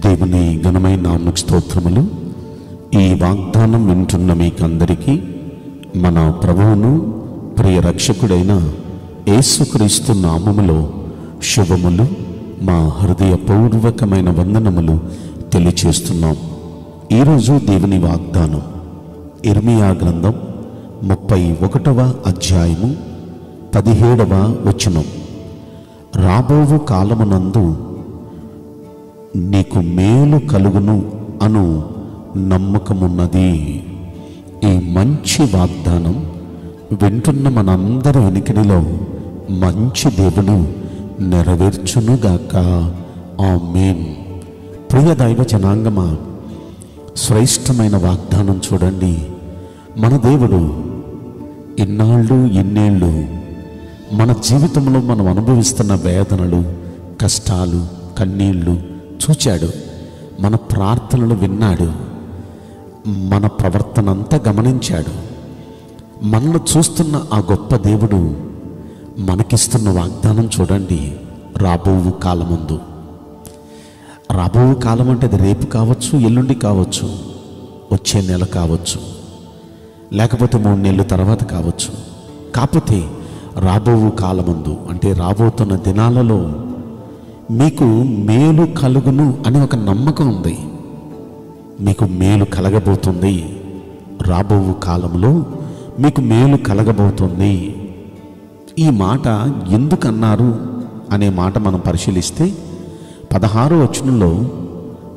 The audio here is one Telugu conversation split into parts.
దేవుని ఘనమైన నామమునకు స్తోత్రములు. ఈ వాగ్దానం వింటున్న మీకందరికీ మన ప్రభువును ప్రియ రక్షకుడైన యేసుక్రీస్తు నామములో శుభములు, మా హృదయపూర్వకమైన వందనములు తెలియచేస్తున్నాం. ఈరోజు దేవుని వాగ్దానం ఇర్మియా గ్రంథం 31వ అధ్యాయము 17వ వచనం. రాబోవు కాలమునందు నీకు మేలు కలుగును అను నమ్మకమున్నది. ఈ మంచి వాగ్దానం వింటున్న మనందరి వెనుకడిలో మంచి దేవుడు నెరవేర్చునుగాక. ఆమేన్. ప్రియ దైవ జనాంగమా, శ్రేష్టమైన వాగ్దానం చూడండి. మన దేవుడు ఇన్నేళ్ళు మన జీవితంలో మనం అనుభవిస్తున్న వేదనలు, కష్టాలు, కన్నీళ్ళు చూచాడు. మన ప్రార్థనలు విన్నాడు. మన ప్రవర్తన అంతా గమనించాడు. మనల్ని చూస్తున్న ఆ గొప్ప దేవుడు మనకిస్తున్న వాగ్దానం చూడండి. రాబోవు కాలమందు, రాబోవు కాలం అంటే అది రేపు కావచ్చు, ఎల్లుండి కావచ్చు, వచ్చే నెల కావచ్చు, లేకపోతే 3 నెలల తర్వాత కావచ్చు. కాకపోతే రాబోవు కాలమందు అంటే రాబోతున్న దినాలలో మీకు మేలు కలుగును అనే ఒక నమ్మకం ఉంది. మీకు మేలు కలగబోతుంది. రాబోవు కాలంలో మీకు మేలు కలగబోతుంది. ఈ మాట ఎందుకన్నారు అనే మాట మనం పరిశీలిస్తే 16వ వచనంలో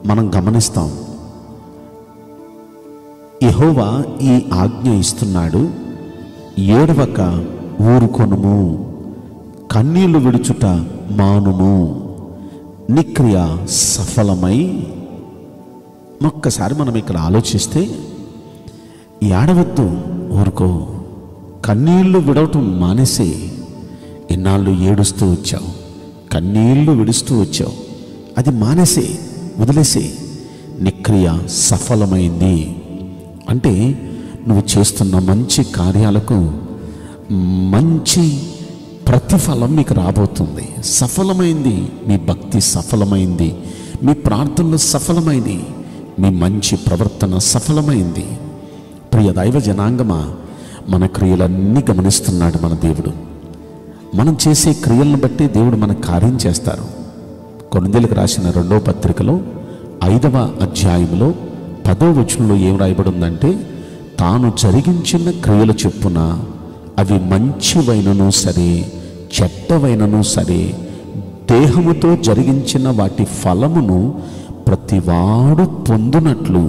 మనం గమనిస్తాం. యెహోవా ఈ ఆజ్ఞ ఇస్తున్నాడు, ఏడవక ఊరుకొనుము, కన్నీళ్లు విడుచుట మానుము, నిక్రియ సఫలమై. ఒక్కసారి మనం ఇక్కడ ఆలోచిస్తే, ఏడవద్దు, ఊరుకో, కన్నీళ్లు విడవటం మానేసి. ఇన్నాళ్ళు ఏడుస్తూ వచ్చావు, కన్నీళ్లు విడుస్తూ వచ్చావు, అది మానేసి, వదిలేసి. నిక్రియ సఫలమైంది అంటే నువ్వు చేస్తున్న మంచి కార్యాలకు మంచి ప్రతిఫలం మీకు రాబోతుంది. సఫలమైంది మీ భక్తి, సఫలమైంది మీ ప్రార్థనలు, సఫలమైంది మీ మంచి ప్రవర్తన, సఫలమైంది. ప్రియ దైవ జనాంగమా, మన క్రియలన్నీ గమనిస్తున్నాడు మన దేవుడు. మనం చేసే క్రియలను బట్టి దేవుడు మన కార్యం చేస్తారు. కొరింథీయులకు రాసిన 2వ పత్రికలో 5వ అధ్యాయంలో 10వ వచనంలో ఏం రాయబడి ఉందంటే, తాను జరిగించిన క్రియల చొప్పున అవి మంచివైనను సరే, చెడ్డవైనను సరే, దేహముతో జరిగించిన వాటి ఫలమును ప్రతివాడు పొందునట్లు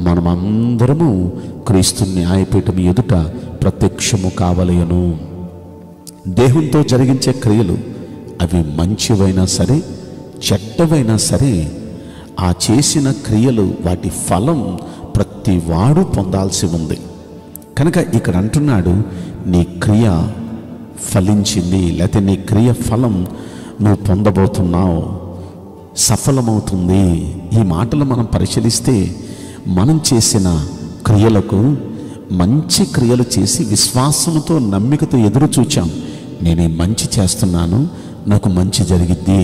మనమందరము క్రీస్తు న్యాయపీఠం ఎదుట ప్రత్యక్షము కావలయను. దేహంతో జరిగించే క్రియలు అవి మంచివైనా సరే, చెడ్డవైనా సరే, ఆ చేసిన క్రియలు వాటి ఫలం ప్రతివాడు పొందాల్సి ఉంది. కనుక ఇక్కడ అంటున్నాడు, నీ క్రియ ఫలించింది, లేకపోతే నీ క్రియ ఫలం నువ్వు పొందబోతున్నావు, సఫలమవుతుంది. ఈ మాటలు మనం పరిశీలిస్తే, మనం చేసిన క్రియలకు మంచి క్రియలు చేసి విశ్వాసంతో, నమ్మికతో ఎదురు చూచాం. నేను ఈ మంచి చేస్తున్నాను, నాకు మంచి జరిగిద్ది,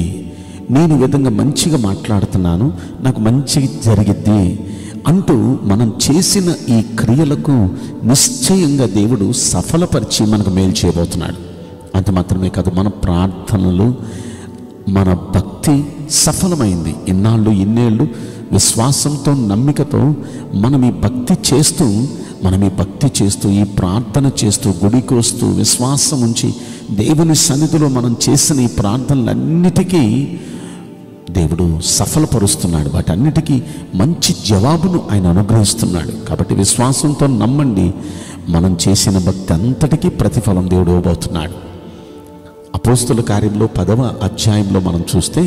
నేను ఈ విధంగా మంచిగా మాట్లాడుతున్నాను, నాకు మంచి జరిగిద్ది అంటూ మనం చేసిన ఈ క్రియలకు నిశ్చయంగా దేవుడు సఫలపరిచి మనకు మేలు చేయబోతున్నాడు. అంత మాత్రమే కాదు, మన ప్రార్థనలు, మన భక్తి సఫలమైంది. ఇన్నేళ్ళు విశ్వాసంతో, నమ్మికతో మనం ఈ భక్తి చేస్తూ ఈ ప్రార్థన చేస్తూ, గుడికి వస్తూ, విశ్వాసం ఉంచి దేవుని సన్నిధిలో మనం చేసిన ఈ ప్రార్థనలన్నిటికీ దేవుడు సఫలపరుస్తున్నాడు. వాటన్నిటికీ మంచి జవాబును ఆయన అనుగ్రహిస్తున్నాడు. కాబట్టి విశ్వాసంతో నమ్మండి, మనం చేసిన భక్తి అంతటికీ ప్రతిఫలం దేవుడు ఇవ్వబోతున్నాడు. అపోస్తుల కార్యంలో 10వ అధ్యాయంలో మనం చూస్తే,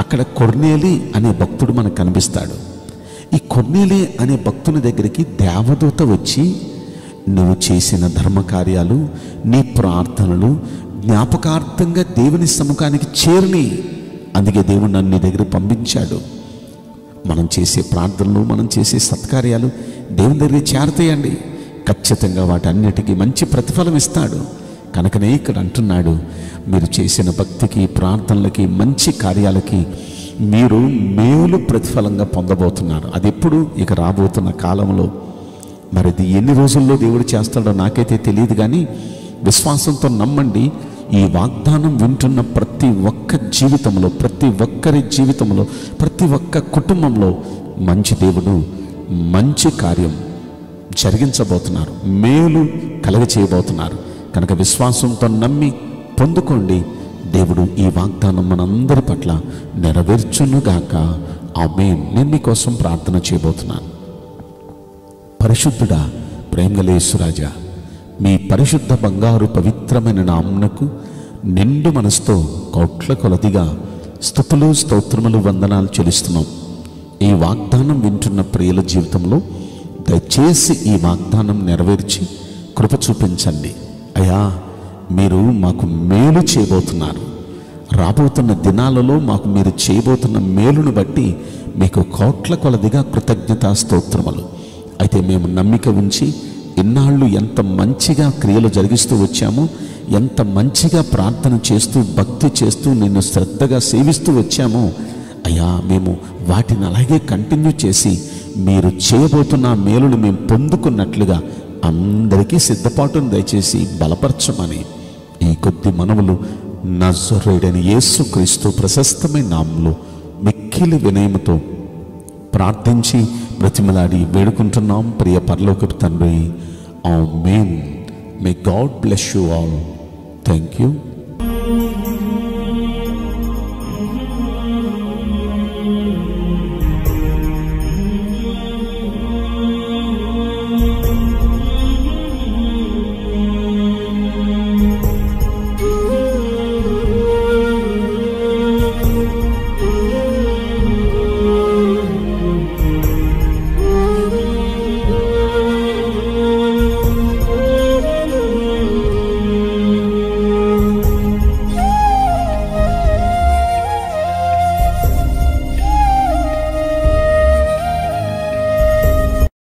అక్కడ కొర్నేలి అనే భక్తుడు మనకు కనిపిస్తాడు. ఈ కొర్నేలి అనే భక్తుని దగ్గరికి దేవదూత వచ్చి, నువ్వు చేసిన ధర్మకార్యాలు, నీ ప్రార్థనలు జ్ఞాపకార్థంగా దేవుని సముఖానికి చేరిని, అందుకే దేవుడు నన్ను నీ దగ్గర పంపించాడు. మనం చేసే ప్రార్థనలు, మనం చేసే సత్కార్యాలు దేవుని దగ్గర చేరతాయండి. ఖచ్చితంగా వాటన్నిటికీ మంచి ప్రతిఫలం ఇస్తాడు. కనుకనే ఇక్కడ అంటున్నాడు, మీరు చేసిన భక్తికి, ప్రార్థనలకి, మంచి కార్యాలకి మీరు మేలు ప్రతిఫలంగా పొందబోతున్నారు. అది ఎప్పుడు? ఇక రాబోతున్న కాలంలో. మరి ఇది ఎన్ని రోజుల్లో దేవుడు చేస్తాడో నాకైతే తెలియదు, కానీ విశ్వాసంతో నమ్మండి. ఈ వాగ్దానం వింటున్న ప్రతి ఒక్క జీవితంలో, ప్రతి ఒక్కరి జీవితంలో, ప్రతి ఒక్క కుటుంబంలో మంచి దేవుడు మంచి కార్యం జరిగించబోతున్నారు, మేలు కలగచేయబోతున్నారు. కనుక విశ్వాసంతో నమ్మి పొందుకోండి. దేవుడు ఈ వాగ్దానం మనందరి పట్ల నెరవేర్చునుగాక. ఆమేన్. నేను మీకోసం ప్రార్థన చేయబోతున్నాను. పరిశుద్ధుడా, ప్రేమగలేసురాజా, మీ పరిశుద్ధ బంగారు పవిత్రమైన నామమునకు నిండు మనసుతో కోట్ల కొలదిగా స్తుతులు, స్తోత్రములు, వందనాలు చెల్లిస్తున్నాం. ఈ వాగ్దానం వింటున్న ప్రియుల జీవితంలో దయచేసి ఈ వాగ్దానం నెరవేర్చి కృప చూపించండి. అయ్యా, మీరు మాకు మేలు చేయబోతున్నారు. రాబోతున్న దినాలలో మాకు మీరు చేయబోతున్న మేలును బట్టి మీకు కోట్ల కొలదిగా కృతజ్ఞతా స్తోత్రములు. అయితే మేము నమ్మిక ఉంచి ఇన్నాళ్ళు ఎంత మంచిగా క్రియలు జరిగిస్తూ వచ్చామో, ఎంత మంచిగా ప్రార్థన చేస్తూ భక్తి చేస్తూ నిన్ను శ్రద్ధగా సేవిస్తూ వచ్చామో అయ్యా, మేము వాటిని అలాగే కంటిన్యూ చేసి మీరు చేయబోతున్న మేలును మేము పొందుకున్నట్లుగా అందరికీ సిద్ధపాటును దయచేసి బలపరచమని ఈ కొద్ది మనవులు నజరేయుడైన యేసుక్రీస్తు ప్రశస్తమైన నామములో మిక్కిలి వినయముతో ప్రార్థించి బ్రతిమలాడి వేడుకుంటున్నాం ప్రియ పరలోకపు తండ్రి. Amen. May God bless you all. Thank you.